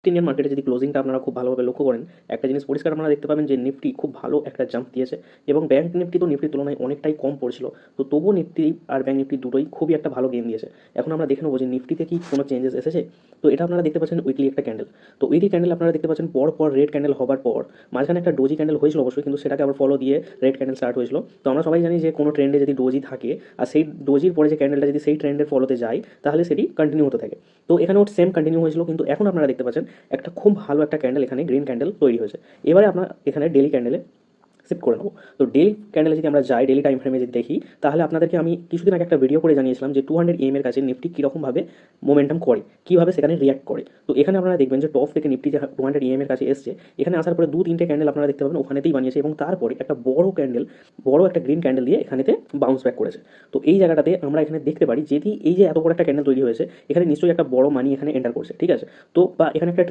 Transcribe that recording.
Indian মার্কেটে যদি ক্লোজিংটা আপনারা খুব ভালোভাবে লক্ষ্য করেন, একটা জিনিস পরিষ্কার আপনারা দেখতে পাবেন যে নিফটি খুব ভালো একটা জাম্প দিয়েছে এবং ব্যাংক নিফটি তো নিফটির তুলনায় অনেকটাই কম পড়ছিল। তো তবুও নিফটি আর ব্যাংক নিফটি দুটোই খুবই একটা ভালো গেম দিয়েছে। এখন আমরা দেখে নেবো যে নিফটিতে কি কোনো চেঞ্জেস এসেছে। তো এটা আপনারা দেখতে পাচ্ছেন উইকলি একটা ক্যান্ডেল। তো উইকলি ক্যান্ডেল আপনারা দেখতে পাচ্ছেন পর পর রেড ক্যান্ডেল হবার পর মাঝখানে একটা ডোজি ক্যান্ডেল হয়েছিল অবশ্যই, কিন্তু সেটাকে আবার ফলো দিয়ে রেড ক্যান্ডেল স্টার্ট হয়েছিল। তো আমরা সবাই জানি যে কোনো ট্রেন্ডে যদি ডোজি থাকে আর সেই ডোজির পরে যে ক্যান্ডেলটা যদি সেই ট্রেন্ডের ফলোতে যায় তাহলে সেটি কন্টিনিউ হতে থাকে। তো এখানেও সেম কন্টিনিউ হয়েছিল, কিন্তু এখন আপনারা দেখতে পাচ্ছেন একটা খুব ভালো একটা ক্যান্ডেল এখানে গ্রিন ক্যান্ডেল তৈরি হয়েছে। এবারে আপনার এখানে ডেলি ক্যান্ডেলে শিফট করে নেবো। তো ডেলি ক্যান্ডেলে যদি আমরা যাই, ডেলি টাইম ফ্রেমে যদি দেখি, তাহলে আপনাদেরকে আমি কিছুদিন আগে একটা ভিডিও করে জানিয়েছিলাম যে 200 এর কাছে নিফটি কীরকমভাবে মোমেন্টাম করে, কীভাবে সেখানে রিয়াক্ট করে। তো এখানে আপনারা দেখবেন যে টপ থেকে নিফটি যে 200 এর কাছে এসছে, এখানে আসার পরে 2-3টে ক্যান্ডেল আপনারা দেখতে পাবেন ওখানেতেই বানিয়েছে এবং তারপরে একটা বড় ক্যান্ডেল, বড় একটা গ্রিন ক্যান্ডেল দিয়ে এখানেতে বাউন্স ব্যাক করেছে। তো এই জায়গাটাতে আমরা এখানে দেখতে পারি যদি এই যে এত বড় একটা ক্যান্ডেল তৈরি হয়েছে, এখানে নিশ্চয়ই একটা বড় মানি এখানে এন্টার করছে, ঠিক আছে। তো বা এখানে একটা